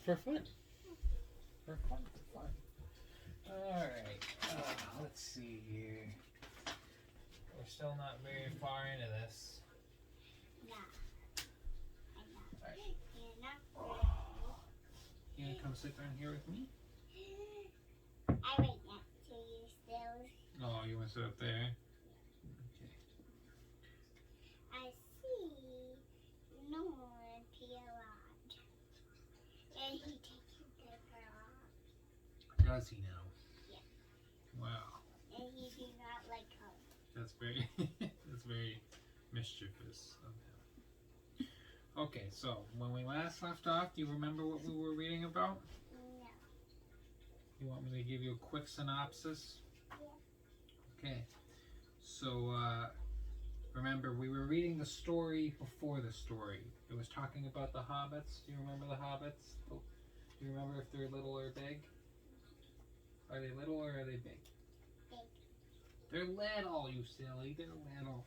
For fun. For fun. For fun. Alright. Let's see here. We're still not very far into this. Yeah. Alright. You're not ready. You gonna come sit down here with me? I wait next to you still. Oh, you wanna sit up there? I see Norman Pierrot. And he taking paper off. Does he now? Yeah. Wow. And he do not like her. That's very mischievous of him. Okay, so when we last left off, do you remember what we were reading about? No. You want me to give you a quick synopsis? Yeah. Okay. So, remember, we were reading the story before the story. It was talking about the hobbits. Do you remember the hobbits? Oh, do you remember if they're little or big? Are they little or are they big? Big. They're little, you silly. They're little.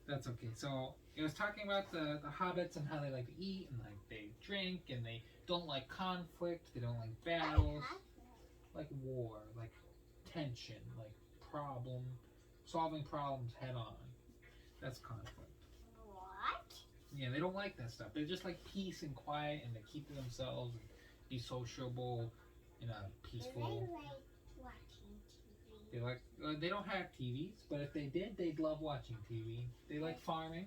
That's okay. So, it was talking about the hobbits and how they like to eat and like they drink and they don't like conflict. They don't like battles. Like war, like tension, like solving problems head on. That's conflict. What? Yeah, they don't like that stuff. They just like peace and quiet, and they keep to themselves and be sociable in a peaceful. Do they like watching TV? They like. They don't have TVs, but if they did, they'd love watching TV. They like farming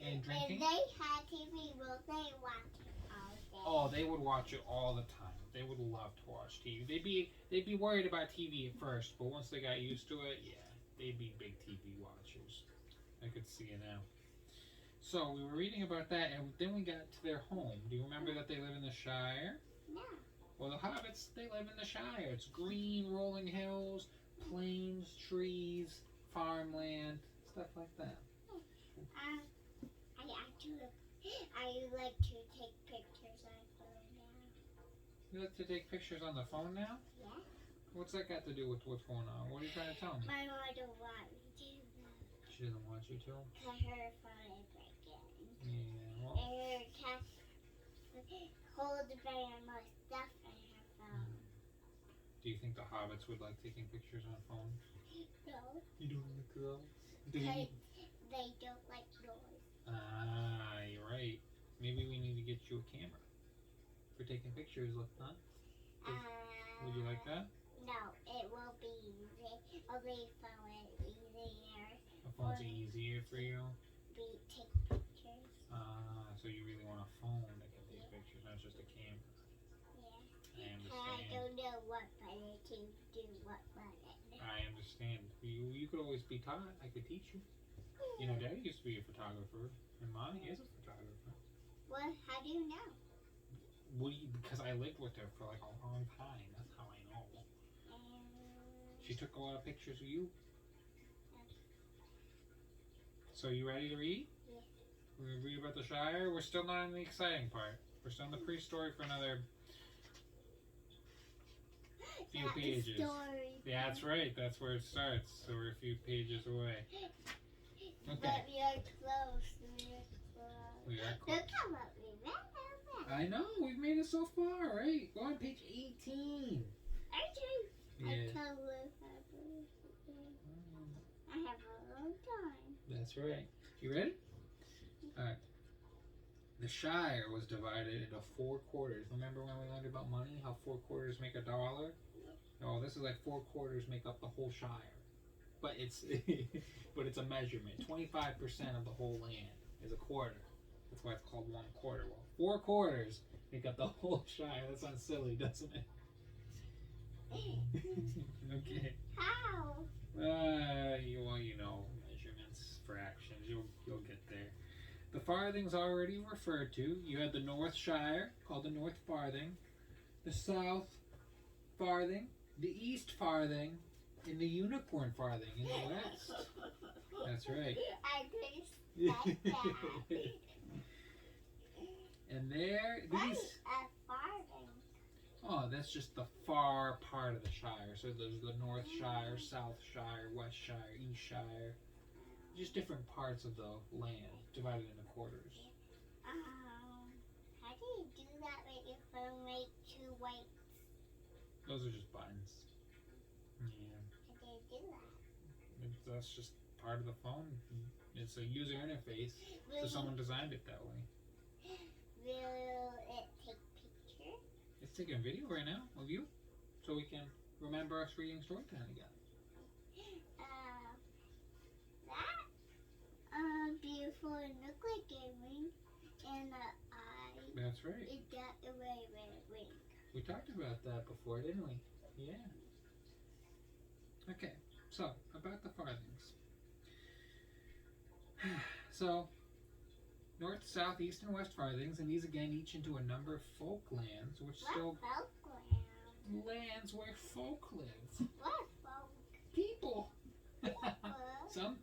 and drinking. If they had TV, will they watch it all day? Oh, they would watch it all the time. They would love to watch TV. They'd be worried about TV at first, but once they got used to it, yeah, they'd be big TV watchers. I could see it now. So we were reading about that, and then we got to their home. Do you remember that they live in the Shire? No. Well, the hobbits, they live in the Shire. It's green, rolling hills, plains, trees, farmland, stuff like that. I like to take pictures on phone now. You like to take pictures on the phone now? Yeah. What's that got to do with what's going on? What are you trying to tell me? My mom don't want me to. She doesn't want you to? Cause her phone is breaking. Yeah, well. And her cat holds very much stuff in her phone. Do you think the hobbits would like taking pictures on phones? No. You don't like girls? Because they don't like noise. Ah, you're right. Maybe we need to get you a camera for taking pictures, huh? Would you like that? No, it will be easy. Only phone is easier. A phone's easier for you? Take pictures. Ah, so you really want a phone that can take pictures, not just a camera. Yeah. I understand. I don't know what button to do what button. I understand. You could always be taught. I could teach you. You know, Daddy used to be a photographer, and Mommy is a photographer. Well, how do you know? Because I lived with her for like a long time. That's how I know. She took a lot of pictures of you. So you ready to read? Yeah. We're going to read about the Shire. We're still not in the exciting part. We're still in the pre-story for another few pages. Story. Yeah, that's right. That's where it starts. So we're a few pages away. Okay. But we are close. We are close. Look how much we read. I know. We've made it so far, right? Go on page 18. I Yeah. have a long time. That's right. You ready? Alright. The Shire was divided into 4 quarters. Remember when we learned about money? How 4 quarters make $1? Oh, this is like 4 quarters make up the whole Shire. But it's it's a measurement. 25% of the whole land is a quarter. That's why it's called 1 quarter. Well, 4 quarters make up the whole Shire. That sounds silly, doesn't it? Okay. How? You know, measurements, fractions. You'll get there. The farthings already referred to. You had the North Shire, called the North Farthing, the South Farthing, the East Farthing, and the Unicorn Farthing in the West. That's right. I just that. And there, What these. is a farthing? Oh, that's just the far part of the Shire. So there's the North Shire, South Shire, West Shire, East Shire. Just different parts of the land divided into quarters. How do you do that with your phone right white. Those are just buttons. Yeah. How do you do that? That's just part of the phone. It's a user interface. So someone designed it that way. Will it take pictures? It's taking a video right now of you, so we can remember us reading Storytime together. That beautiful and look like a ring, and the eye. That's right. It got a red ring. We talked about that before, didn't we? Yeah. Okay, so about the farthings. So, north, south, east, and west farthings, and these again each into a number of folk lands, which still Folk lands where folk live. What folk? People. Some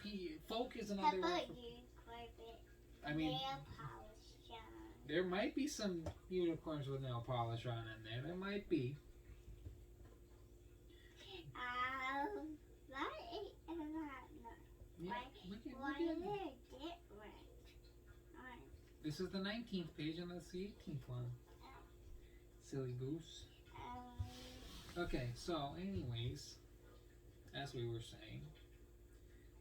folk is another word for. I mean, nail polish on. there might be some unicorns with nail polish on in there. There might be. That ain't not. Yeah, Why look are at they different? This is the 19th page, and that's the 18th one. Silly goose. Okay, so anyways, as we were saying,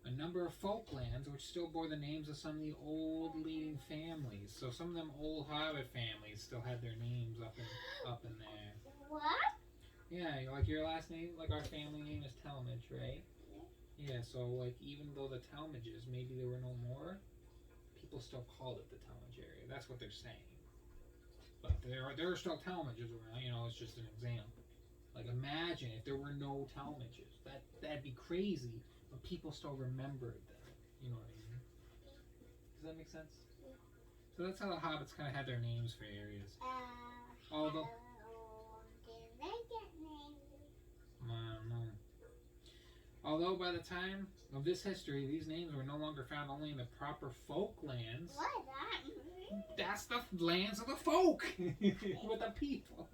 a number of folk lands which still bore the names of some of the old leading families. So some of them old Hobbit families still had their names up in there. What? Yeah, like your last name, like our family name is Talmadge, right? Yeah, so like even though the Talmadges, maybe there were no more, people still called it the Talmadge area. That's what they're saying. But there are still Talmadges around, you know, it's just an example. Like imagine if there were no Talmadges. That'd be crazy, but people still remembered them. You know what I mean? Does that make sense? So that's how the hobbits kind of had their names for areas. Although, Did they get named? I don't know. Although by the time of this history, these names were no longer found only in the proper folk lands. What that mean? That's the lands of the folk with the people.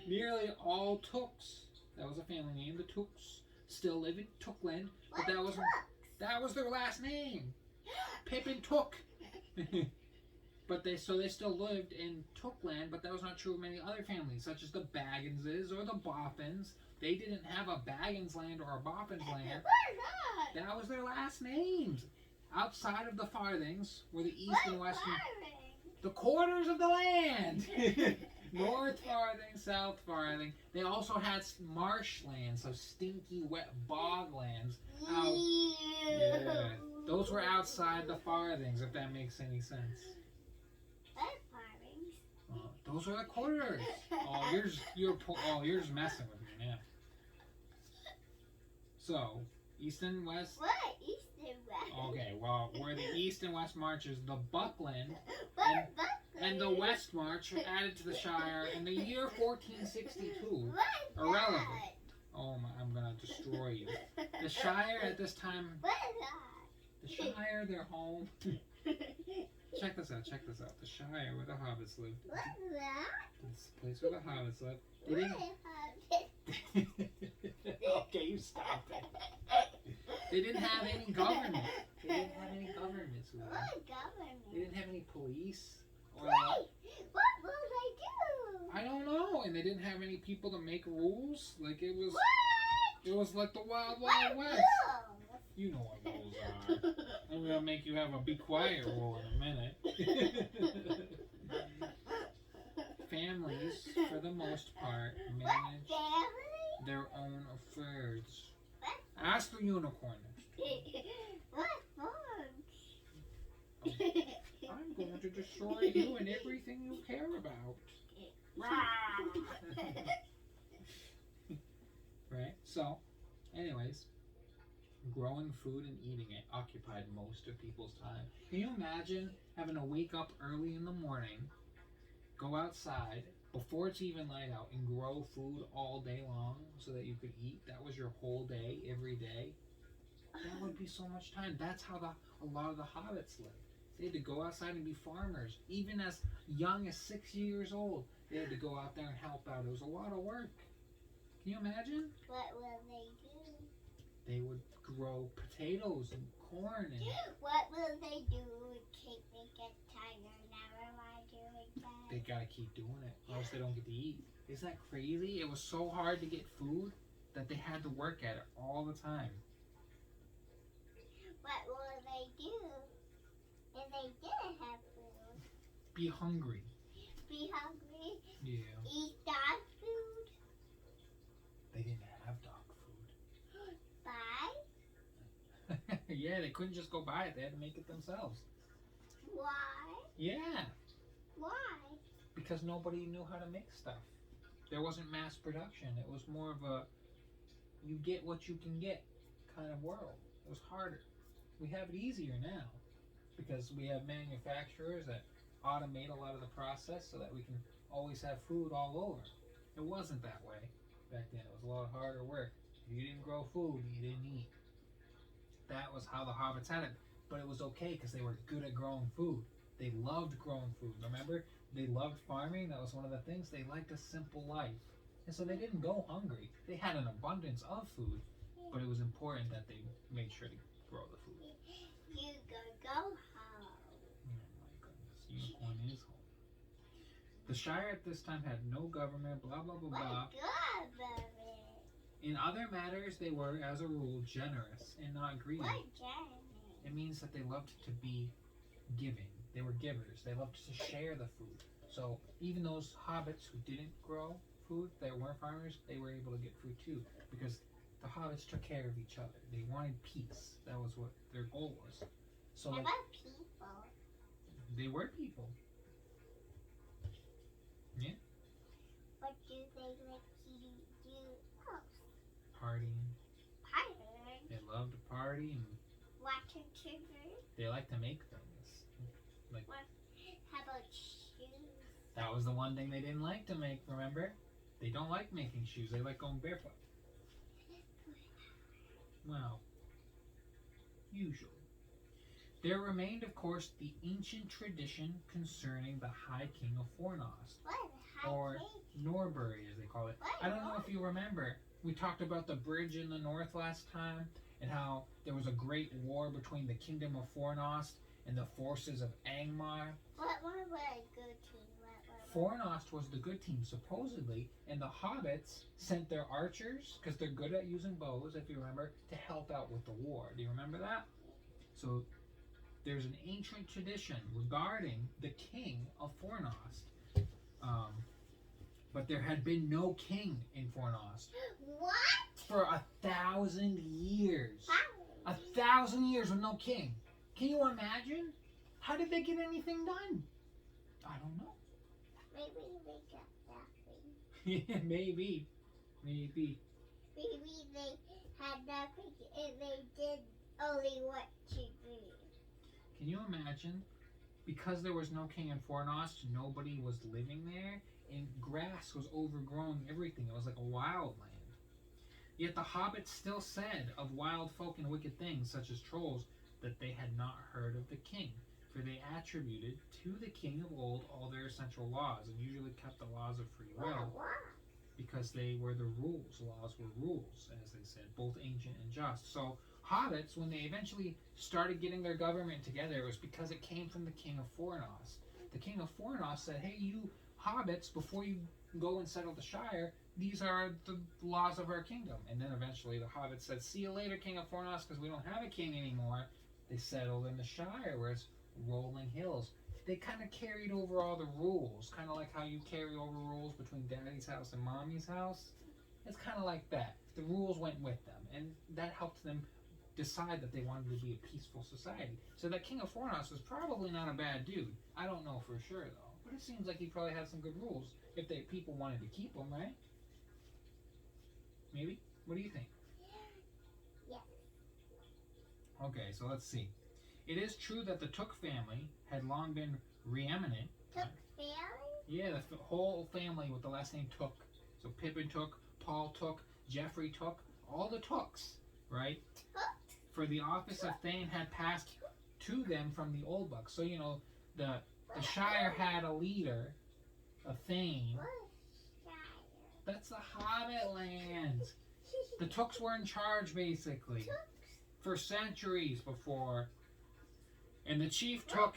Nearly all Tooks, that was a family name, the Tooks, still live in Tookland, but that was their last name. Pippin Took. But they still lived in Tookland, but that was not true of many other families, such as the Bagginses or the Boffins. They didn't have a Baggins land or a Boffins land. What's that? That was their last names. Outside of the farthings were the east and western, the quarters of the land. North farthing, south farthing. They also had marshlands, so stinky, wet boglands. Yeah, those were outside the farthings, if that makes any sense. Those are the quarters. Oh, you're just messing with me now. So, east and west. What? East and west? Okay, well, where the east and west marches, the Buckland and the Buckland? West March were added to the Shire in the year 1462. What's Irrelevant. that? Oh my, I'm gonna destroy you. The Shire at this time, What's the Shire, their home. Check this out. The Shire where the hobbits lived. What's that? This place where the hobbits lived. They What didn't. Okay, you stop it. They didn't have any government. They didn't have any government. Sue. What government? They didn't have any police. Or Wait, what will they do? I don't know. And they didn't have any people to make rules. Like it was. What? It was like the Wild What Wild West. rules? You know what rules are. I'm gonna make you have a be quiet rule in a minute. Families, for the most part, manage Family? their own affairs. What? Ask the unicorn. What bugs? I'm going to destroy you and everything you care about. Right? So, anyways, growing food and eating it occupied most of people's time. Can you imagine having to wake up early in the morning, go outside before it's even light out, and grow food all day long so that you could eat? That was your whole day, every day. That would be so much time. That's how a lot of the hobbits lived. They had to go outside and be farmers. Even as young as 6 years old, they had to go out there and help out. It was a lot of work. Can you imagine? What will they do? They would grow potatoes and corn and What will they do in case they get tired and never want to do it again? they gotta keep doing it, or else they don't get to eat. Isn't that crazy? It was so hard to get food that they had to work at it all the time. What will they do if they didn't have food? Be hungry. Be hungry? Yeah. Eat dog food? They didn't have dog Buy? food. Yeah, they couldn't just go buy it. They had to make it themselves. Why? Yeah, Why? because nobody knew how to make stuff. There wasn't mass production. It was more of a you get what you can get kind of world. It was harder. We have it easier now because we have manufacturers that automate a lot of the process so that we can always have food all over. It wasn't that way back then. It was a lot harder work. If you didn't grow food, you didn't eat. That was how the hobbits had it. But it was okay because they were good at growing food. They loved growing food. Remember? They loved farming. That was one of the things. They liked a simple life. And so they didn't go hungry. They had an abundance of food, but it was important that they made sure to grow the food. You go home. Oh my goodness. Unicorn is home. The Shire at this time had no government, blah, blah, blah, blah. What government? In other matters, they were, as a rule, generous and not greedy. What government? It means that they loved to be giving. They were givers. They loved to share the food. So even those hobbits who didn't grow food, that weren't farmers, they were able to get food too because the hobbits took care of each other. They wanted peace. That was what their goal was. So How like, about people? they were people. What do they like to do most? Partying. Pirate. They loved to party and Watching TV. they liked to make things. How about shoes? That was the one thing they didn't like to make, remember? They don't like making shoes. They like going barefoot. Well, usually. There remained, of course, the ancient tradition concerning the High King of Fornost, What? or Norbury, as they call it. What? I don't know if you remember. We talked about the bridge in the north last time, and how there was a great war between the Kingdom of Fornost and the forces of Angmar. What were a good team? Fornost was the good team, supposedly, and the hobbits sent their archers, because they're good at using bows, if you remember, to help out with the war. Do you remember that? So, there's an ancient tradition regarding the king of Fornost. But there had been no king in Fornost What? for 1,000 years. How? 1,000 years with no king. Can you imagine? How did they get anything done? I don't know. Maybe they got nothing. Yeah, maybe. Maybe they had nothing and they did only what to do. Can you imagine? Because there was no king in Fornost, nobody was living there, and grass was overgrowing everything. It was like a wild land. Yet the hobbits still said of wild folk and wicked things, such as trolls, that they had not heard of the king, for they attributed to the king of old all their essential laws, and usually kept the laws of free will, because they were the rules. Laws were rules, as they said, both ancient and just. So hobbits, when they eventually started getting their government together, it was because it came from the king of Fornost. The king of Fornost said, hey, you hobbits, before you go and settle the Shire, these are the laws of our kingdom. And then eventually the hobbits said, see you later, king of Fornost, because we don't have a king anymore. They settled in the Shire, where it's rolling hills. They kind of carried over all the rules, kind of like how you carry over rules between daddy's house and mommy's house. It's kind of like that. The rules went with them, and that helped them decide that they wanted to be a peaceful society. So that king of Fornost was probably not a bad dude. I don't know for sure, though. But it seems like he probably had some good rules if people wanted to keep them, right? Maybe? What do you think? Yeah. Okay, so let's see. It is true that the Took family had long been reeminent. Took family? Yeah, the whole family with the last name Took. So Pippin Took, Paul Took, Geoffrey Took, all the Tooks, right? Took? For the office of Thane had passed to them from the Old Buck. So, you know, the Shire had a leader, a Thane. What? That's the Hobbit lands. The Tooks were in charge, basically, for centuries before. And the chief Took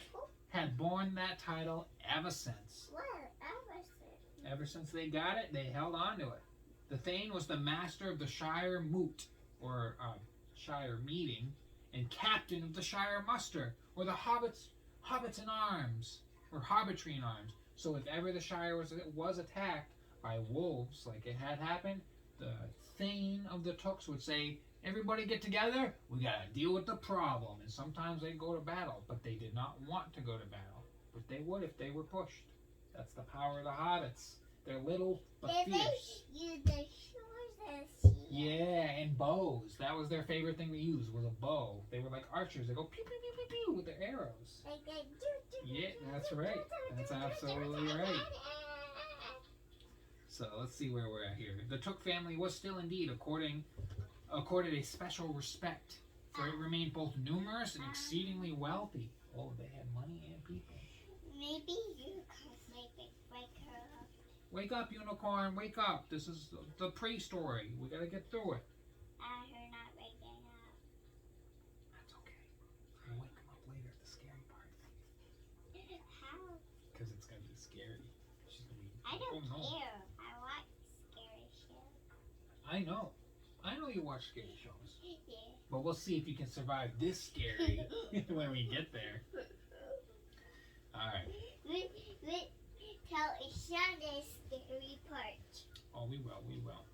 had borne that title ever since. What? Everson. Ever since they got it, they held on to it. The Thane was the master of the Shire Moot, or Shire Meeting, and captain of the Shire Muster, or the Hobbits in Arms, or Hobbitry in Arms. So if ever the Shire was attacked by wolves, like it had happened, the Thane of the Tooks would say, "Everybody get together, we gotta deal with the problem." And sometimes they'd go to battle, but they did not want to go to battle. But they would if they were pushed. That's the power of the hobbits. They're little but Did fierce. they use the swords and shields? Yeah, and bows. That was their favorite thing to use, was a bow. They were like archers. They go pew pew pew pew pew with their arrows. Like they Yeah, that's right. That's absolutely right. So let's see where we're at here. The Took family was still indeed accorded a special respect, for it remained both numerous and exceedingly wealthy. Oh, they had money and people. Maybe you could make it wake her up. Wake up, unicorn! Wake up! This is the pre-story. We gotta get through it. Her not waking up. That's okay. We'll wake him up later at the scary part. How? Because it's gonna be scary. She's gonna be. I don't oh, no. care. I watch scary shit. I know. I know you watch scary shows. Yeah. But we'll see if you can survive this scary when we get there. Alright. We tell each other scary part. Oh, we will.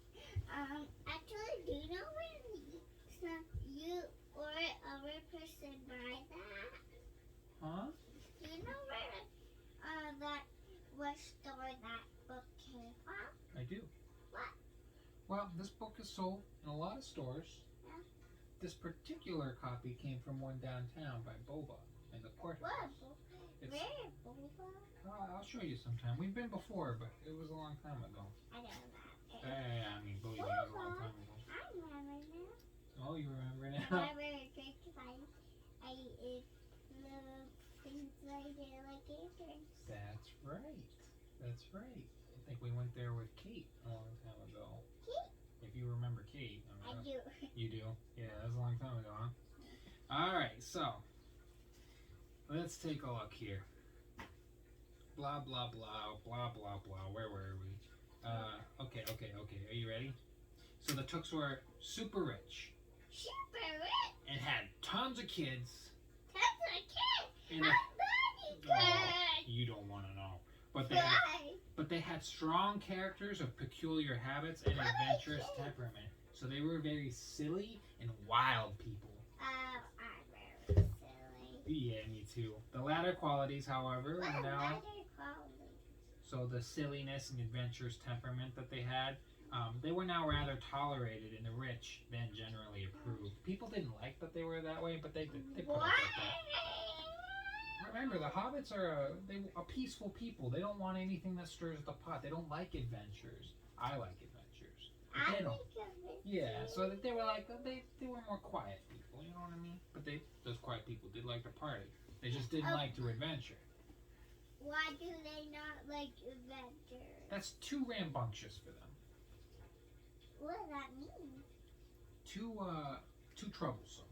Actually, do you know when you or other person buy that? Huh? Do you know where that what store that book came from? I do. What? Well, this book is sold in a lot of stores. Yeah. This particular copy came from one downtown by Boba in the port What house. book? It's, Where, Boba? I'll show you sometime. We've been before, but it was a long time ago. I know that. I mean, believe me, it was a long time ago. I remember now. Oh, you remember now? I remember drinks I eat little things I did like aprons. That's right. That's right. I think we went there with Kate a long time ago. Kate? If you remember Kate. I do. You do? Yeah, that was a long time ago, huh? Alright, so. Let's take a look here. Blah, blah, blah, blah, blah, blah. Where were we? Okay. Are you ready? So the Tooks were super rich. Super rich. And had tons of kids. That's a kid. And I'm oh, good. you don't want to know. But Why? they had strong characters of peculiar habits and adventurous temperament. So they were very silly and wild people. I'm very silly. Yeah, me too. The latter qualities, however, What are now. another quality? So the silliness and adventurous temperament that they had, they were now rather tolerated in the rich than generally approved. People didn't like that they were that way, but they put up What? with that. Remember, the hobbits are a peaceful people. They don't want anything that stirs the pot. They don't like adventures. I like adventures. But I they don't. think of it. Yeah, so that they were like they were more quiet people. You know what I mean? But those quiet people did like to party. They just didn't like to adventure. Why do they not like adventures? That's too rambunctious for them. What does that mean? Too troublesome.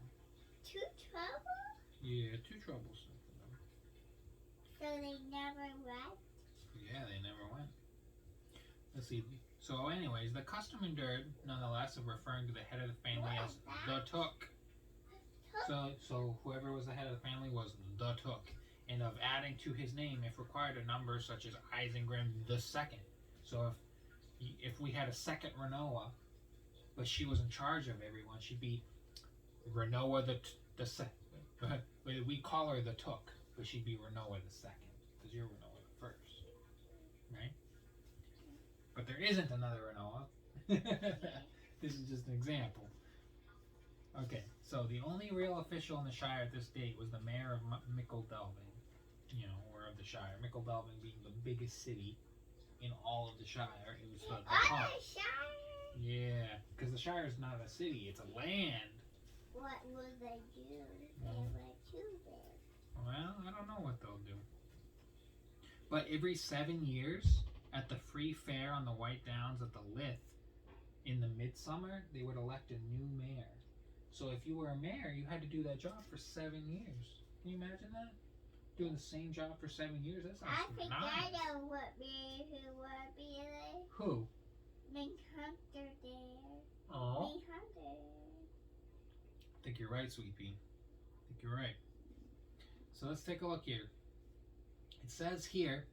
Too trouble? Yeah, too troublesome for them. So they never went? Yeah, they never went. Let's see. So, anyways, the custom endured, nonetheless, of referring to the head of the family What as is that? the Took. So whoever was the head of the family was the Took, and of adding to his name if required a number such as Isengrim the Second. So if we had a second Renoa, but she was in charge of everyone, she'd be Renoa the Second. We call her the Took, but she'd be Renoa the Second, because you're Renoa the First, right? But there isn't another Renoa. This is just an example. Okay, so the only real official in the Shire at this date was the mayor of Mickledelving, or of the Shire. Mickledelving being the biggest city in all of the Shire. It was the hub. What a Shire? Yeah, because the Shire is not a city; it's a land. What will they do if they Well- let you there? Well, I don't know what they'll do. But every 7 years, at the free fair on the White Downs at the Lith, in the midsummer, they would elect a new mayor. So if you were a mayor, you had to do that job for 7 years. Can you imagine that? doing the same job for 7 years. That I sounds think nice. I know what man who would be there. Who? Big Hunter there. Oh. Big Hunter. I think you're right, Sweet Pea. I think you're right. So let's take a look here. It says here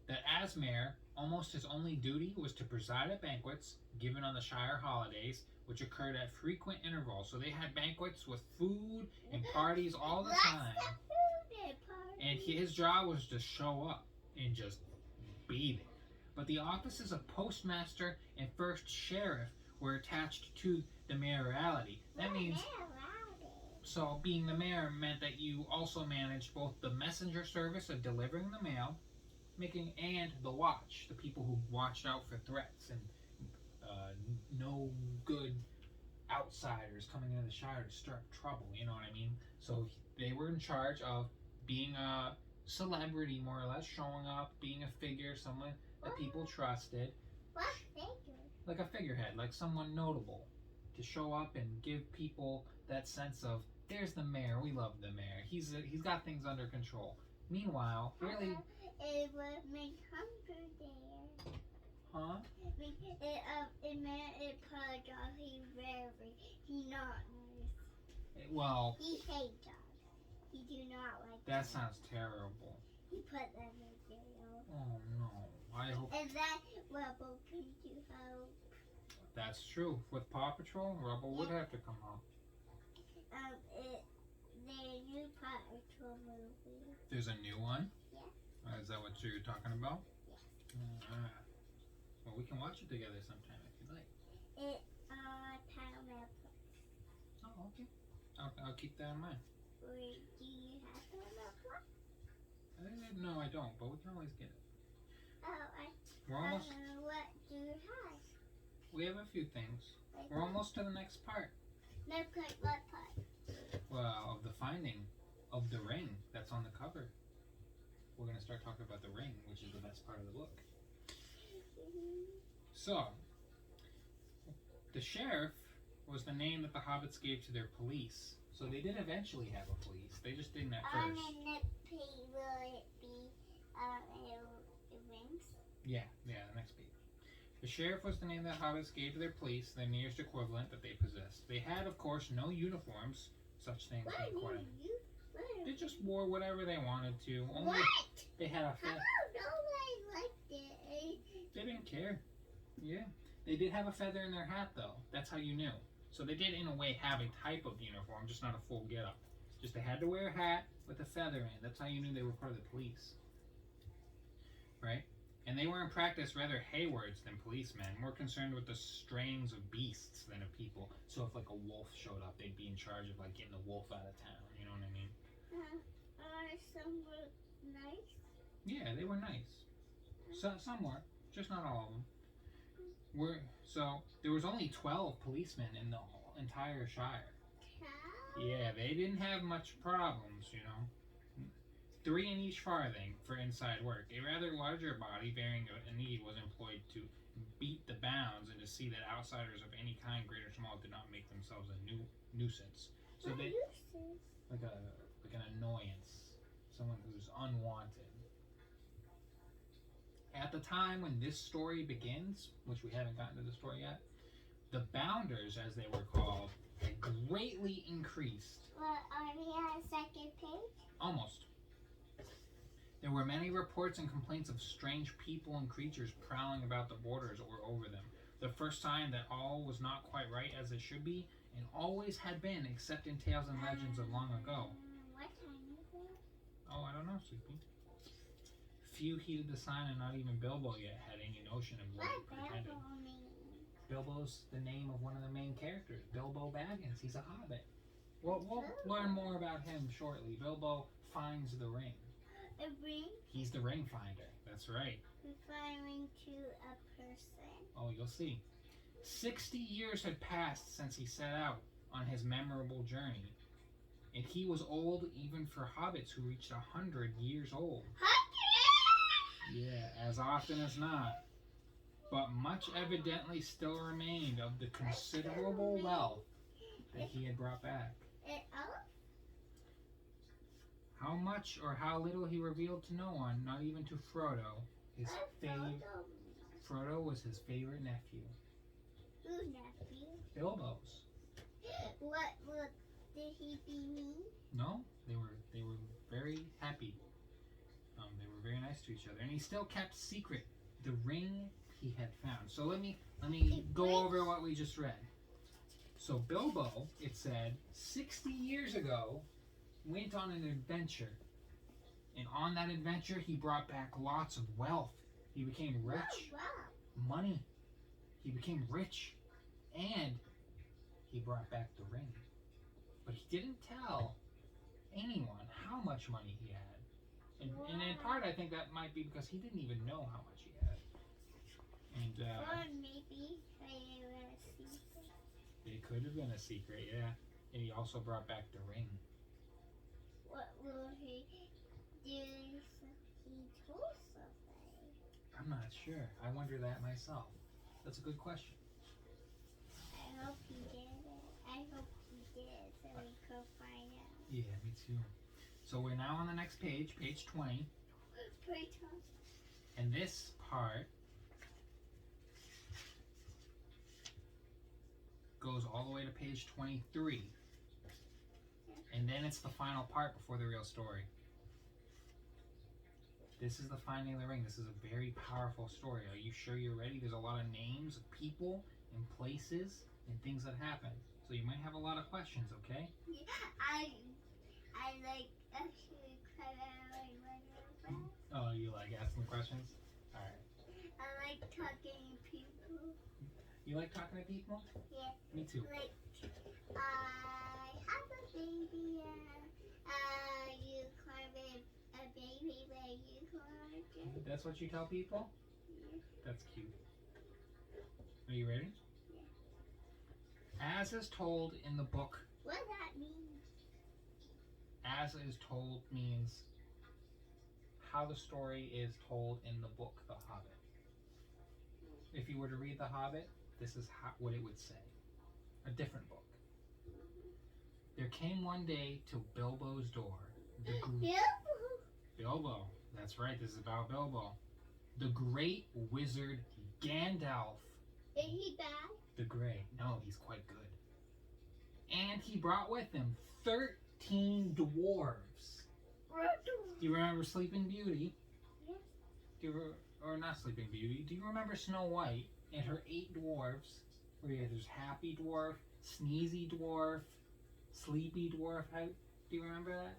that as mayor, almost his only duty was to preside at banquets given on the Shire holidays, which occurred at frequent intervals. So they had banquets with food and parties all the time. And his job was to show up and just be there. But the offices of postmaster and first sheriff were attached to the mayoralty. That means, so being the mayor meant that you also managed both the messenger service of delivering the mail, and the watch, the people who watched out for threats and no good outsiders coming into the Shire to stir up trouble, you know what I mean? So they were in charge of being a celebrity, more or less, showing up, being a figure, someone that people trusted. What figure? Like a figurehead, like someone notable, to show up and give people that sense of, there's the mayor, we love the mayor, he's got things under control. Meanwhile, really, It was Big Hunter there. huh? It probably got he not nice. Well, He hates us. He do not like that us. sounds terrible. He put them in jail. Oh no, I hope And that Rebel came to help. that's true. With Paw Patrol, Rubble would have to come out. The new Paw Patrol movie. There's a new one? Yeah. Is that what you're talking about? Yeah. Well, we can watch it together sometime if you'd like. It Paramount Plus. Oh, okay. I'll keep that in mind. Do you have Paramount Plus? No, I don't, but we can always get it. Oh, We're almost. what do you have? We have a few things. We're almost to the next part. No, what part? Well, of the finding of the ring that's on the cover. We're gonna start talking about the ring, which is the best part of the book. So, the sheriff was the name that the hobbits gave to their police. So they did eventually have a police. They just didn't at first. Will it be rings? Yeah, the next page. The sheriff was the name that hobbits gave to their police, the nearest equivalent that they possessed. They had, of course, no uniforms, such things Why being quite. you? They just wore whatever they wanted to. Only What? they had a How feather. nobody liked it? They didn't care. Yeah. They did have a feather in their hat, though. That's how you knew. So they did, in a way, have a type of uniform, just not a full get-up. Just they had to wear a hat with a feather in it. That's how you knew they were part of the police. Right? And they were in practice rather haywards than policemen, more concerned with the strayings of beasts than of people. So if like a wolf showed up, they'd be in charge of like getting the wolf out of town. You know what I mean? Are some were nice? Yeah, they were nice. Some were, just not all of them. So there was only 12 policemen in the whole entire Shire. Cow? Yeah, they didn't have much problems, you know. 3 in each farthing for inside work. A rather larger body bearing a need was employed to beat the bounds and to see that outsiders of any kind, great or small, did not make themselves a nuisance. So they like an annoyance, someone who's unwanted. At the time when this story begins, which we haven't gotten to the story yet, the Bounders, as they were called, had greatly increased. Well, are we on the second page? Almost. There were many reports and complaints of strange people and creatures prowling about the borders or over them. The first sign that all was not quite right as it should be, and always had been, except in tales and legends of long ago. What time is it? Oh, I don't know, Sleepy. Few heeded the sign, and not even Bilbo yet had any notion of what it pretended. Bilbo mean? Bilbo's the name of one of the main characters, Bilbo Baggins. He's a hobbit. We'll learn more about him shortly. Bilbo finds the ring. A ring? He's the ring finder. That's right. Referring to a person. Oh, you'll see. 60 years had passed since he set out on his memorable journey, and he was old even for hobbits who reached 100 years old. 100! Yeah, as often as not. But much evidently still remained of the considerable wealth that he had brought back. An elf? How much or how little he revealed to no one, not even to Frodo. His favorite. Frodo was his favorite nephew. Who's nephew? Bilbo's. What did he be mean? No, they were very happy. They were very nice to each other, and he still kept secret the ring he had found. So let me go over what we just read. So Bilbo, it said, 60 years ago, went on an adventure, and on that adventure he brought back lots of wealth. He became rich, money. He became rich, and he brought back the ring. But he didn't tell anyone how much money he had. And in part, I think that might be because he didn't even know how much he had. And Or maybe they were a secret. it could have been a secret, yeah. And he also brought back the ring. What will he do? He told somebody. I'm not sure. I wonder that myself. That's a good question. I hope he did it. I hope he did, so we could find out. Yeah, me too. So we're now on the next page, page 20. Pray tell. And this part goes all the way to page 23. And then it's the final part before the real story. This is the finding of the ring. This is a very powerful story. Are you sure you're ready? There's a lot of names of people and places and things that happen. So you might have a lot of questions, okay? Yeah, I like actually cry out. Oh, you like asking questions? Alright. I like talking to people. You like talking to people? Yeah. Me too. Like, I have a baby and you carve a baby where you carved it. That's what you tell people? Yeah. That's cute. Are you ready? Yeah. As is told in the book, What does that mean? as is told means how the story is told in the book The Hobbit. If you were to read The Hobbit, this is what it would say. A different book. There came one day to Bilbo's door. Bilbo. That's right, this is about Bilbo. The great wizard Gandalf. Is he bad? The Grey. No, he's quite good. And he brought with him 13 dwarves. Do you remember Sleeping Beauty? Yes. Or not Sleeping Beauty. Do you remember Snow White and her 8 dwarves? Where there's Happy Dwarf, Sneezy Dwarf, Sleepy Dwarf. Do you remember that?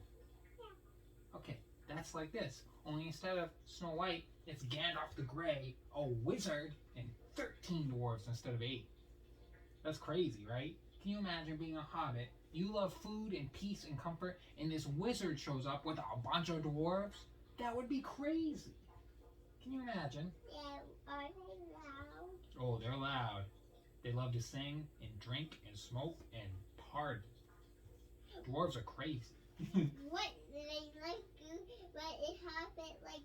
Yeah. Okay, that's like this. Only instead of Snow White, it's Gandalf the Grey, a wizard, and 13 dwarves instead of 8. That's crazy, right? Can you imagine being a hobbit? You love food and peace and comfort, and this wizard shows up with a bunch of dwarves? That would be crazy. Can you imagine? Yeah, are they loud? Oh, they're loud. They love to sing and drink and smoke and party. Dwarves are crazy. What they like do, but it haven't like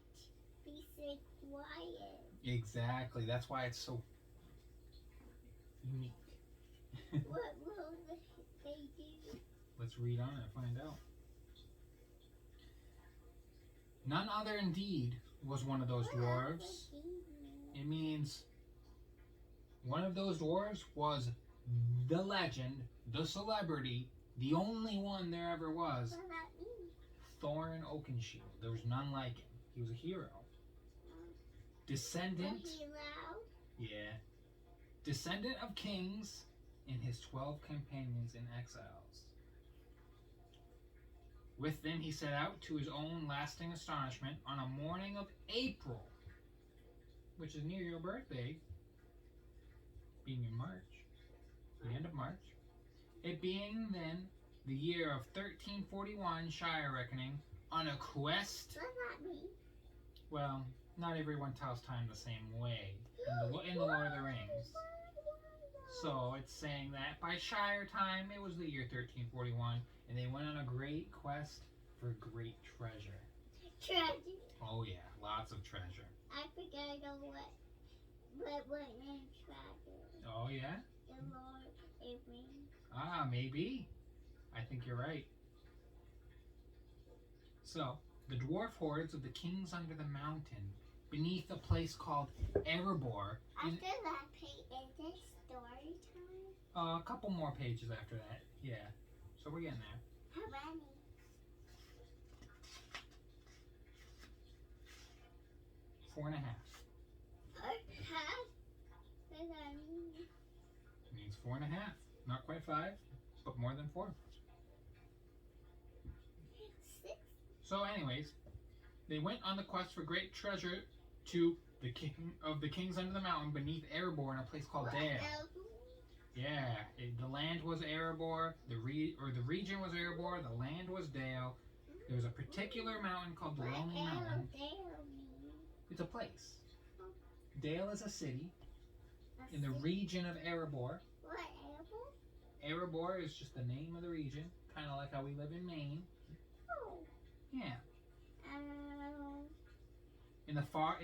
be so quiet. Exactly. That's why it's so unique. What will they do? Let's read on and find out. None other indeed was one of those dwarves. It means one of those dwarves was the legend, the celebrity, the only one there ever was, What does that mean? Thorin Oakenshield. There was none like him. He was a hero. Descendant, Was he loud? yeah, descendant of kings and his 12 companions in exiles. With them he set out to his own lasting astonishment on a morning of April, which is near your birthday, being in March, the end of March. It being then the year of 1341 Shire reckoning, on a quest. What does that mean? Well, not everyone tells time the same way in the Lord of the Rings. So it's saying that by Shire time, it was the year 1341, and they went on a great quest for great treasure. Treasure. Oh yeah, lots of treasure. I forgot what name treasure. Oh yeah? The Lord of the Rings. Ah, maybe. I think you're right. So, the dwarf hordes of the kings under the mountain, beneath a place called Erebor. After that page, is this story time? A couple more pages after that. Yeah. So we're getting there. How many? 4.5. Half? What does that mean? It means 4.5. Not quite 5, but more than 4. 6. So, anyways, they went on the quest for great treasure to the king of the kings under the mountain beneath Erebor in a place called Dale. Yeah, the land was Erebor, the region was Erebor, the land was Dale. There was a particular mountain called the Lonely Mountain. It's a place. Dale is a city in the region of Erebor. What, Erebor? Erebor is just the name of the region, kind of like how we live in Maine. Oh. Yeah. And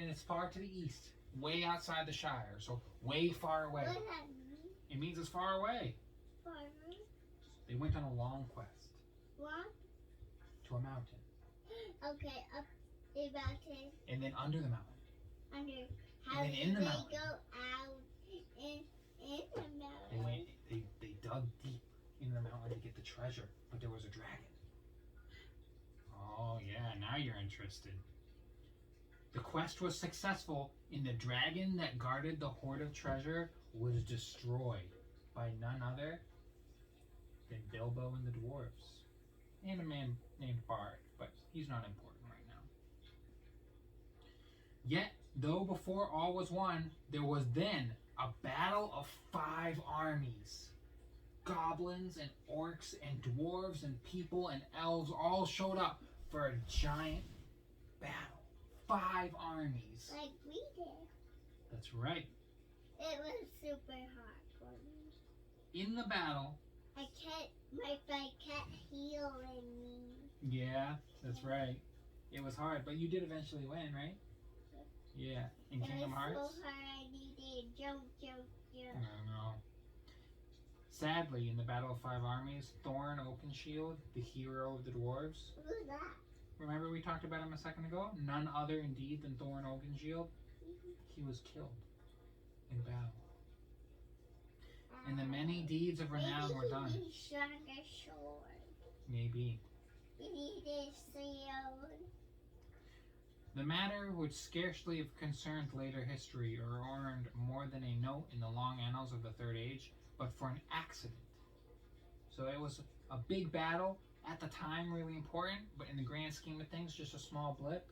it's far to the east, way outside the Shire, so way far away. What does that mean? It means it's far away. Farmer? They went on a long quest What? to a mountain, Okay, up the mountain. and then under the mountain. Under. How then did in the they mountain. go out in the mountain? They dug deep in the mountain to get the treasure, but there was a dragon. Oh yeah, now you're interested. The quest was successful, and the dragon that guarded the hoard of treasure was destroyed by none other than Bilbo and the dwarves. And a man named Bard, but he's not important right now. Yet, though before all was won, there was then a battle of 5 armies. Goblins and orcs and dwarves and people and elves all showed up for a giant battle. 5 armies. Like we did. That's right. It was super hard for me. In the battle, My friend kept healing me. yeah, that's right. It was hard, but you did eventually win, right? Yeah. In Kingdom Hearts? It was so hard I needed jump. I don't know. Sadly, in the Battle of 5 Armies, Thorin Oakenshield, the hero of the dwarves, Who's that? remember we talked about him a second ago? None other indeed than Thorin Oakenshield. He was killed in battle. And the many deeds of renown were done. Maybe he needs stronger sword. Maybe. He needed shield. The matter would scarcely have concerned later history or earned more than a note in the long annals of the Third Age, but for an accident. So it was a big battle, at the time really important, but in the grand scheme of things, just a small blip,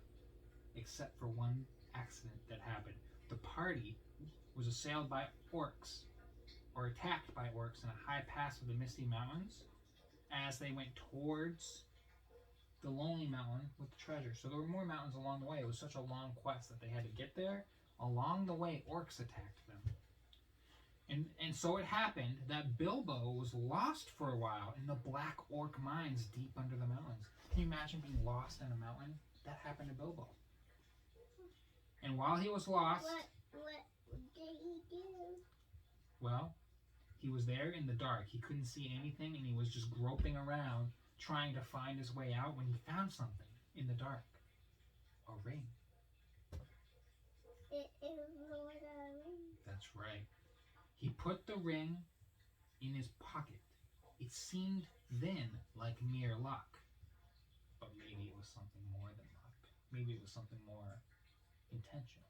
except for one accident that happened. The party was assailed by orcs, or attacked by orcs in a high pass of the Misty Mountains as they went towards the Lonely Mountain with the treasure. So there were more mountains along the way. It was such a long quest that they had to get there. Along the way, orcs attacked them. And so it happened that Bilbo was lost for a while in the Black Orc mines deep under the mountains. Can you imagine being lost in a mountain? That happened to Bilbo. And while he was lost... What did he do? Well, he was there in the dark. He couldn't see anything, and he was just groping around trying to find his way out when he found something in the dark. A ring. It was Lord of the Rings. That's right. He put the ring in his pocket. It seemed then like mere luck. But maybe it was something more than luck. Maybe it was something more intentional.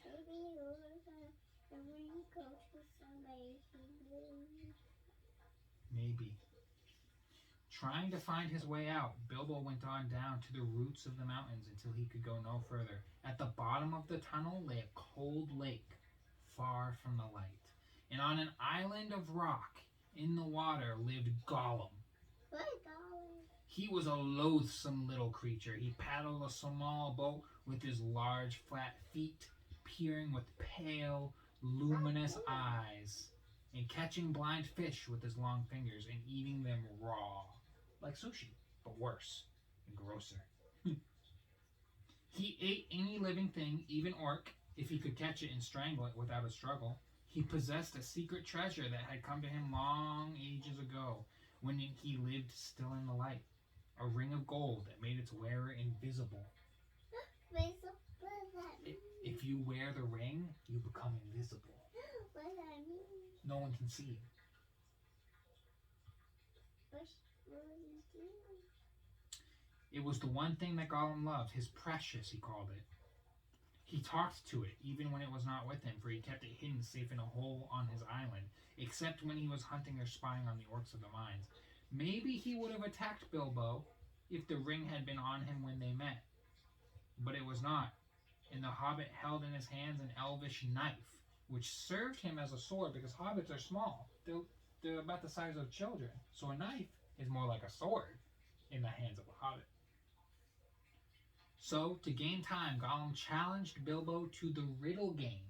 Maybe it was the ring go to somebody he knew. Maybe. Trying to find his way out, Bilbo went on down to the roots of the mountains until he could go no further. At the bottom of the tunnel lay a cold lake, far from the light. And on an island of rock in the water lived Gollum. What Gollum? He was a loathsome little creature. He paddled a small boat with his large flat feet, peering with pale, luminous eyes, and catching blind fish with his long fingers and eating them raw. Like sushi, but worse and grosser. He ate any living thing, even orc, if he could catch it and strangle it without a struggle. He possessed a secret treasure that had come to him long ages ago, when he lived still in the light. a ring of gold that made its wearer invisible. Wait, so what does that mean? If you wear the ring, you become invisible. What does that mean? No one can see you. What was he doing? It was the one thing that Gollum loved, his precious, he called it. He talked to it, even when it was not with him, for he kept it hidden safe in a hole on his island, except when he was hunting or spying on the orcs of the mines. Maybe he would have attacked Bilbo if the ring had been on him when they met. But it was not, and the hobbit held in his hands an elvish knife, which served him as a sword, because hobbits are small. They're about the size of children, so a knife is more like a sword in the hands of a hobbit. So, to gain time, Gollum challenged Bilbo to the riddle game,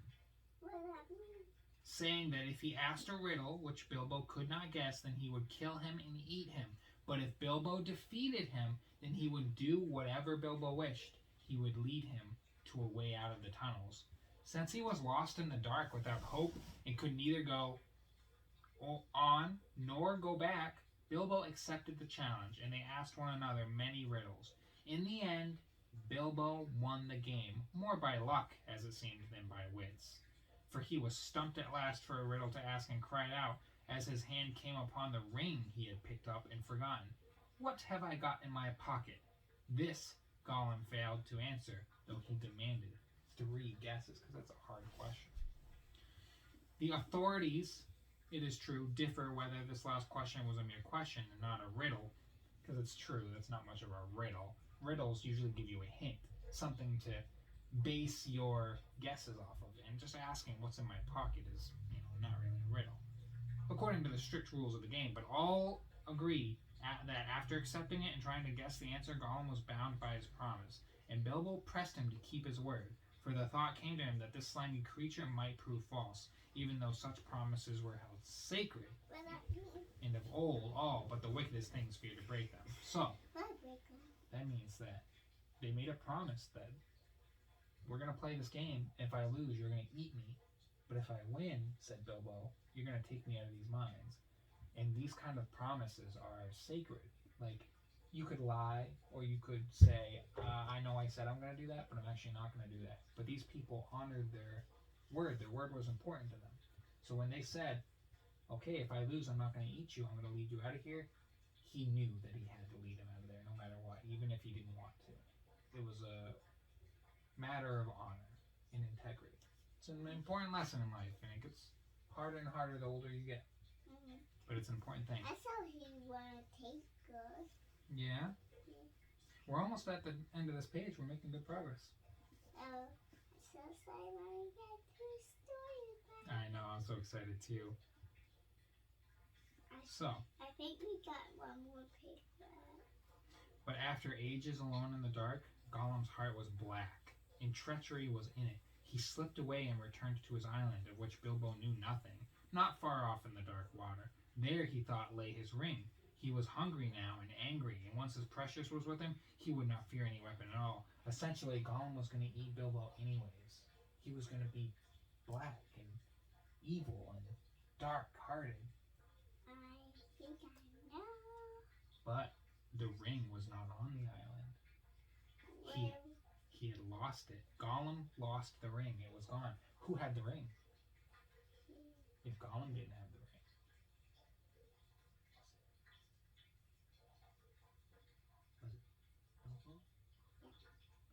What does that mean? saying that if he asked a riddle, which Bilbo could not guess, then he would kill him and eat him. But if Bilbo defeated him, then he would do whatever Bilbo wished. He would lead him to a way out of the tunnels. Since he was lost in the dark without hope and could neither go on nor go back, Bilbo accepted the challenge, and they asked one another many riddles. In the end, Bilbo won the game, more by luck, as it seemed, than by wits. For he was stumped at last for a riddle to ask and cried out, as his hand came upon the ring he had picked up and forgotten. "What have I got in my pocket?" This Gollum failed to answer, though he demanded 3 guesses, because that's a hard question. The authorities, it is true, differ whether this last question was a mere question and not a riddle, because it's true, that's not much of a riddle. Riddles usually give you a hint, something to base your guesses off of, and just asking what's in my pocket is, not really a riddle, according to the strict rules of the game. But all agree that after accepting it and trying to guess the answer, Gollum was bound by his promise, and Bilbo pressed him to keep his word, for the thought came to him that this slimy creature might prove false, even though such promises were held sacred, What does that mean? and of old all but the wickedest things feared to break them. So, What breaker? that means that they made a promise that we're going to play this game. If I lose, you're going to eat me. But if I win, said Bilbo, you're going to take me out of these mines. And these kind of promises are sacred. Like, you could lie, or you could say, I know I said I'm going to do that, but I'm actually not going to do that. But these people honored their word. Their word was important to them. So when they said, okay, if I lose, I'm not going to eat you, I'm going to lead you out of here, he knew that he had to lead him out of there no matter what, even if he didn't want to. It was a matter of honor and integrity. It's an important lesson in life, and it gets harder and harder the older you get. Mm-hmm. But it's an important thing. I saw he wanna take us. Yeah? We're almost at the end of this page. We're making good progress. Oh, so sorry when we get to the story back. I know, I'm so excited too. So, I think we got one more page for that. but after ages alone in the dark, Gollum's heart was black, and treachery was in it. He slipped away and returned to his island, of which Bilbo knew nothing, not far off in the dark water. There, he thought, lay his ring. He was hungry now and angry, and once his precious was with him, he would not fear any weapon at all. Essentially, Gollum was going to eat Bilbo anyways. He was going to be black and evil and dark-hearted. I think I know. But the ring was not on the island. He had lost it. Gollum lost the ring. It was gone. Who had the ring? If Gollum didn't have the ring. Was it Bilbo?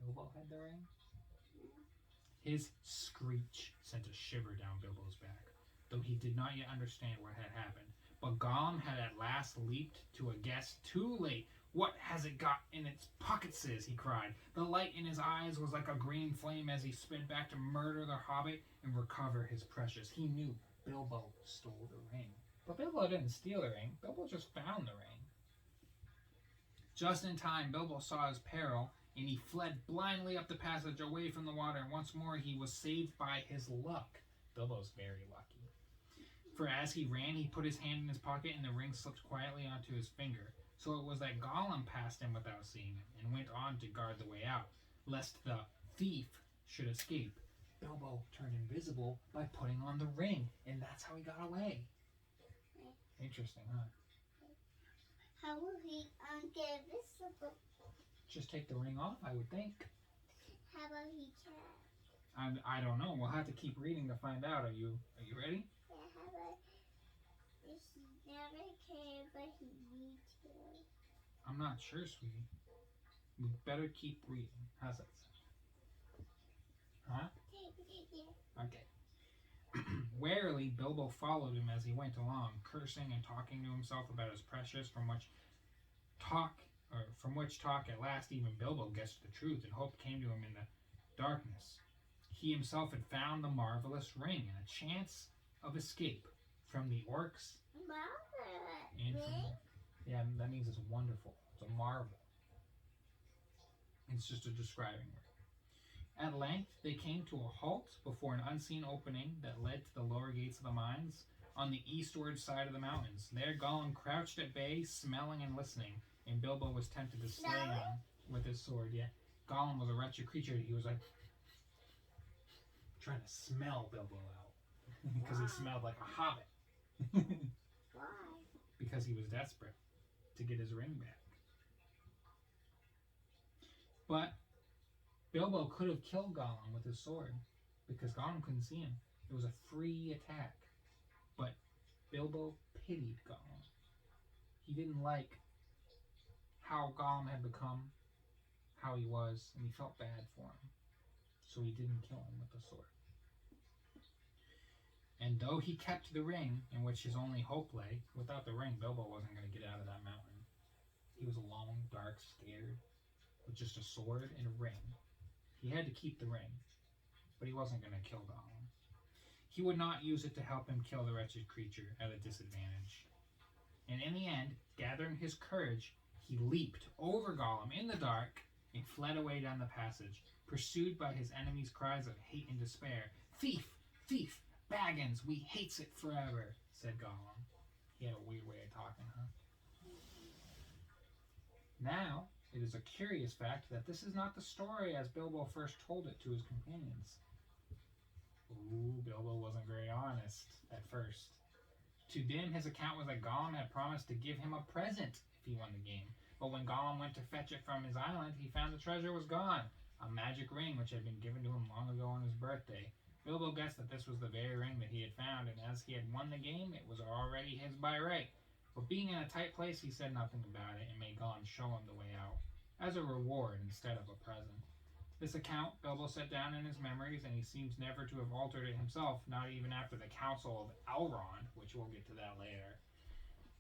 Bilbo had the ring? His screech sent a shiver down Bilbo's back, though he did not yet understand what had happened. But Gollum had at last leaped to a guess too late. "What has it got in its pockets?" he cried. The light in his eyes was like a green flame as he sped back to murder the hobbit and recover his precious. He knew Bilbo stole the ring. But Bilbo didn't steal the ring. Bilbo just found the ring. Just in time, Bilbo saw his peril, and he fled blindly up the passage away from the water, and once more he was saved by his luck. Bilbo's very lucky. For as he ran, he put his hand in his pocket, and the ring slipped quietly onto his finger. So it was that Gollum passed him without seeing him, and went on to guard the way out, lest the thief should escape. Bilbo turned invisible by putting on the ring, and that's how he got away. Interesting, huh? How will he get visible? Just take the ring off, I would think. How about he can? I don't know. We'll have to keep reading to find out. Are you ready? Yeah, how about he never can, but he needs to? I'm not sure, sweetie. We better keep reading. How's that sound? Huh? Yeah. Okay. Warily, Bilbo followed him as he went along, cursing and talking to himself about his precious, from which talk at last even Bilbo guessed the truth, and hope came to him in the darkness. He himself had found the marvelous ring and a chance of escape from the orcs. And yeah, that means it's wonderful. It's a marvel. It's just a describing word. At length, they came to a halt before an unseen opening that led to the lower gates of the mines on the eastward side of the mountains. There, Gollum crouched at bay, smelling and listening, and Bilbo was tempted to slay him with his sword. Yeah, Gollum was a wretched creature. He was like trying to smell Bilbo out because he smelled like a hobbit. Why? Because he was desperate to get his ring back. But Bilbo could have killed Gollum with his sword because Gollum couldn't see him. It was a free attack. But Bilbo pitied Gollum. He didn't like how Gollum had become, how he was, and he felt bad for him. So he didn't kill him with the sword. And though he kept the ring, in which his only hope lay, without the ring, Bilbo wasn't going to get out of that mountain. He was alone, dark, scared, with just a sword and a ring. He had to keep the ring, but he wasn't going to kill Gollum. He would not use it to help him kill the wretched creature at a disadvantage. And in the end, gathering his courage, he leaped over Gollum in the dark and fled away down the passage, pursued by his enemies' cries of hate and despair. "Thief! Thief! Baggins, we hates it forever," said Gollum. He had a weird way of talking, huh? Now, it is a curious fact that this is not the story as Bilbo first told it to his companions. Ooh, Bilbo wasn't very honest at first. To them, his account was that Gollum had promised to give him a present if he won the game. But when Gollum went to fetch it from his island, he found the treasure was gone, a magic ring which had been given to him long ago on his birthday. Bilbo guessed that this was the very ring that he had found, and as he had won the game, it was already his by right. But being in a tight place, he said nothing about it and made Gollum show him the way out, as a reward instead of a present. This account Bilbo set down in his memories, and he seems never to have altered it himself, not even after the Council of Elrond, which we'll get to that later.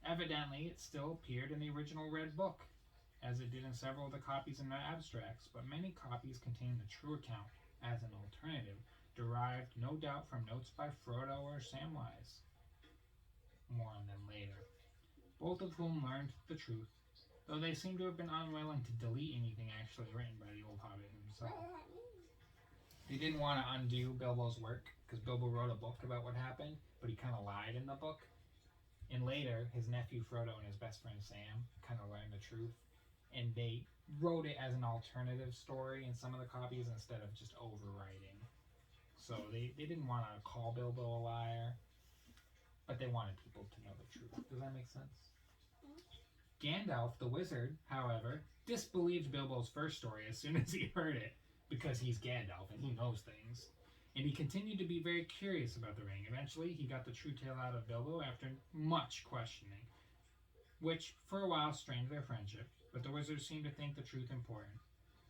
Evidently, it still appeared in the original Red Book, as it did in several of the copies in the abstracts, but many copies contain the true account as an alternative, derived no doubt from notes by Frodo or Samwise. More on them later. Both of whom learned the truth, though they seem to have been unwilling to delete anything actually written by the old Hobbit himself. What does that mean? They didn't want to undo Bilbo's work, because Bilbo wrote a book about what happened, but he kind of lied in the book. And later, his nephew Frodo and his best friend Sam kind of learned the truth, and they wrote it as an alternative story in some of the copies instead of just overwriting. So they didn't want to call Bilbo a liar, but they wanted people to know the truth. Does that make sense? Gandalf, the wizard, however, disbelieved Bilbo's first story as soon as he heard it, because he's Gandalf and he knows things. And he continued to be very curious about the ring. Eventually, he got the true tale out of Bilbo after much questioning, which for a while strained their friendship, but the wizard seemed to think the truth important.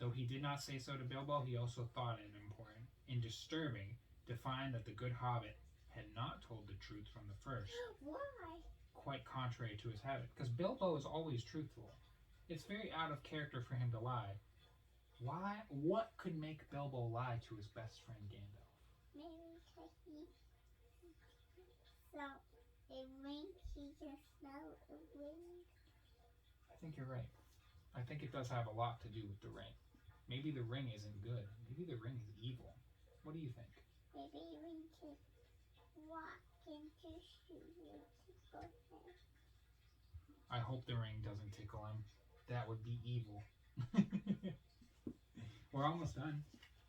Though he did not say so to Bilbo, he also thought it important and disturbing to find that the good hobbit had not told the truth from the first. Why? Quite contrary to his habit, because Bilbo is always truthful. It's very out of character for him to lie. Why? What could make Bilbo lie to his best friend Gandalf? Maybe because he smelled a ring. He can smell a ring. I think you're right. I think it does have a lot to do with the ring. Maybe the ring isn't good. Maybe the ring is evil. What do you think? Maybe we can walk into shoes and tickle him. I hope the ring doesn't tickle him. That would be evil. We're almost done.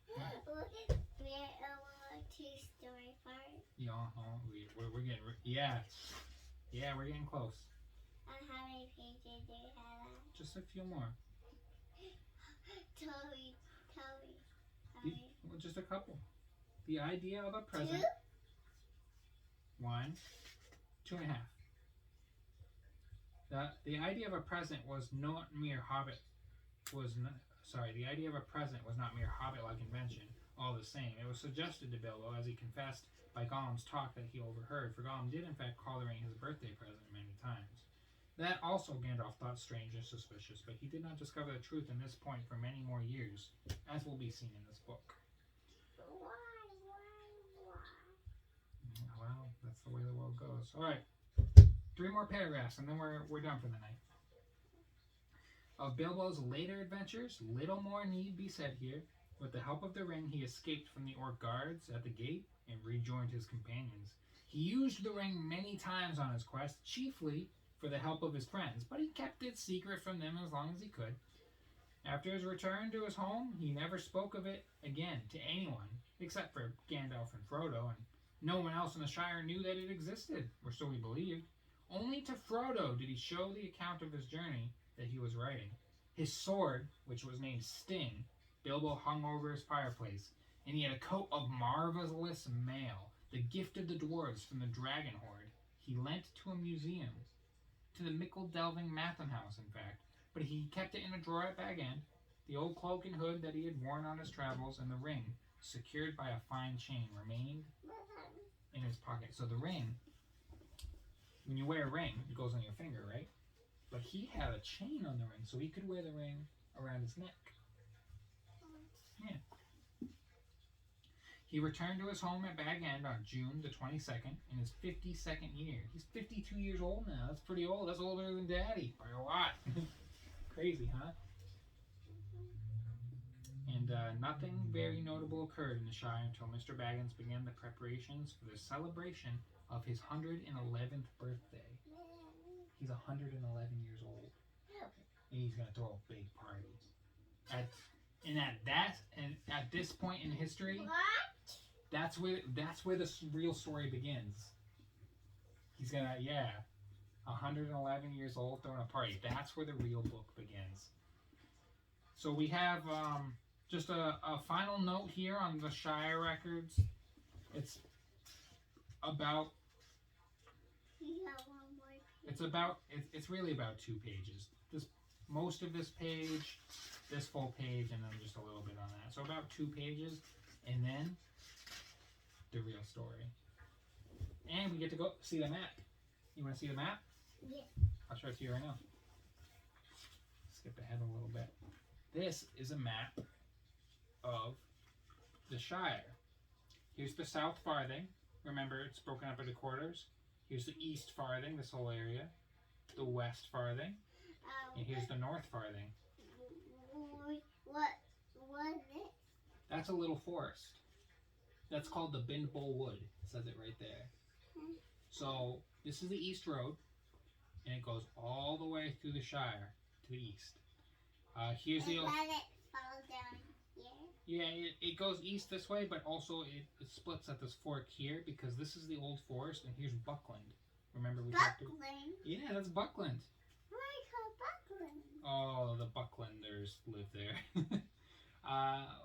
We're a two-story part. Yeah, we're getting, yeah, we're getting close. How many pages do you have? Just a few more. Tell me. Well, just a couple. The idea of a present. 2? 1, 2.5. The idea of a present was not mere hobbit. The idea of a present was not mere hobbit-like invention. All the same, it was suggested to Bilbo as he confessed by Gollum's talk that he overheard. For Gollum did in fact call the ring his birthday present many times. That also Gandalf thought strange and suspicious, but he did not discover the truth in this point for many more years, as will be seen in this book. Well, that's the way the world goes. All right, 3 more paragraphs, and then we're done for the night. Of Bilbo's later adventures, little more need be said here. With the help of the ring, he escaped from the orc guards at the gate and rejoined his companions. He used the ring many times on his quest, chiefly for the help of his friends, but he kept it secret from them as long as he could. After his return to his home, he never spoke of it again to anyone, except for Gandalf and Frodo, and no one else in the Shire knew that it existed, or so he believed. Only to Frodo did he show the account of his journey that he was writing. His sword, which was named Sting, Bilbo hung over his fireplace, and he had a coat of marvelous mail, the gift of the dwarves from the Dragon Hoard. He lent to a museum, to the Mickle-delving Matham House, in fact, but he kept it in a drawer at Bag End. The old cloak and hood that he had worn on his travels, and the ring, secured by a fine chain, remained in his pocket. So the ring, when you wear a ring, it goes on your finger, right? But he had a chain on the ring, so he could wear the ring around his neck. Yeah. He returned to his home at Bag End on June the 22nd in his 52nd year. He's 52 years old now. That's pretty old. That's older than Daddy by a lot. Crazy, huh? And nothing very notable occurred in the Shire until Mr. Baggins began the preparations for the celebration of his 111th birthday. He's 111 years old. And he's going to throw a big party. At this point in history, that's where the real story begins. He's gonna 111 years old throwing a party. That's where the real book begins. So we have just a final note here on the Shire records. It's about. It's really about 2 pages. Most of this page, this full page, and then just a little bit on that. So about 2 pages, and then the real story. And we get to go see the map. You want to see the map? Yeah. I'll show it to you right now. Skip ahead a little bit. This is a map of the Shire. Here's the South Farthing. Remember, it's broken up into quarters. Here's the East Farthing, this whole area. The West Farthing. And here's the North Farthing. What is it? That's a little forest. That's called the Bindbull Wood. It says it right there. So this is the East Road, and it goes all the way through the Shire to the east. Here's the. Let it fall down here. Yeah, it goes east this way, but also it splits at this fork here because this is the old forest, and here's Buckland. Remember we talked about. Buckland? Yeah, that's Buckland. Why called Buckland? Oh, the Bucklanders live there.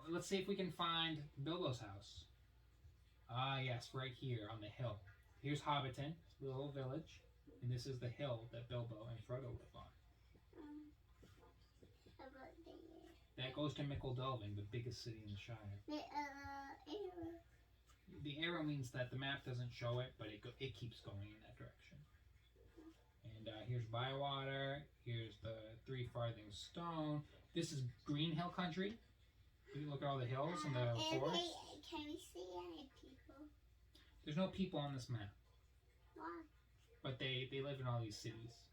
Let's see if we can find Bilbo's house. Yes, right here on the hill. Here's Hobbiton, the little village, and this is the hill that Bilbo and Frodo live on. About That goes to Mickle-delving, the biggest city in the Shire. the arrow. The arrow means that the map doesn't show it, but it keeps going in that direction. And here's Bywater. Here's the 3 Farthing Stone. This is Green Hill Country. You look at all the hills and the forest. Can we see any people? There's no people on this map, Why? but they live in all these cities,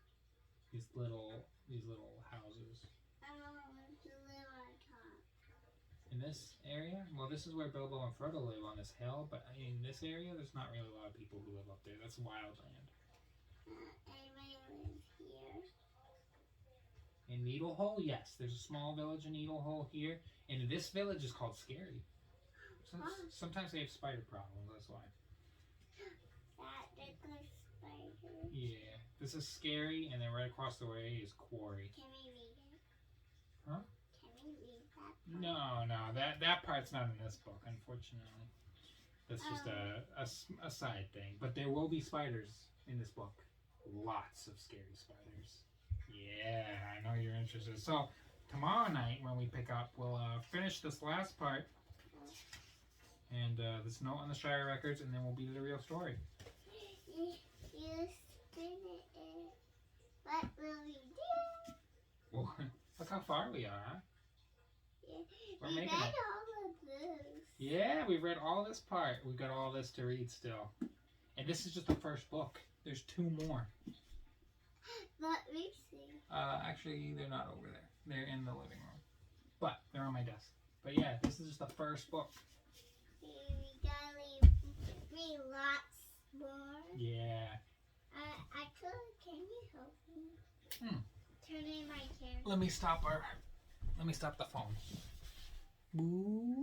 these little houses. I don't want to live on top. In this area, well, this is where Bilbo and Frodo live on this hill, but in this area, there's not really a lot of people who live up there. That's wildland. Anybody lives here? In Needlehole, yes, there's a small village in Needlehole here, and this village is called Scary. Sometimes they have spider problems, that's why. That little spider. Yeah. This is Scary, and then right across the way is Quarry. Can we read it? Huh? Can we read that part? No, that part's not in this book, unfortunately. That's just a side thing. But there will be spiders in this book. Lots of scary spiders. Yeah, I know you're interested. So, tomorrow night when we pick up, we'll finish this last part. And this note on the Shire records, and then we'll be to the real story. You spin it. What will we do? Well, look how far we are, huh? We're We read making it. all of this. Yeah, we've read all this part. We've got all this to read still. And this is just the first book. There's 2 more. Let me see. Actually, they're not over there. They're in the living room. But they're on my desk. But yeah, this is just the first book. We gotta read lots more. Yeah. Actually, can you help me? Hmm. Turn in my camera. Let me stop the phone. Boo.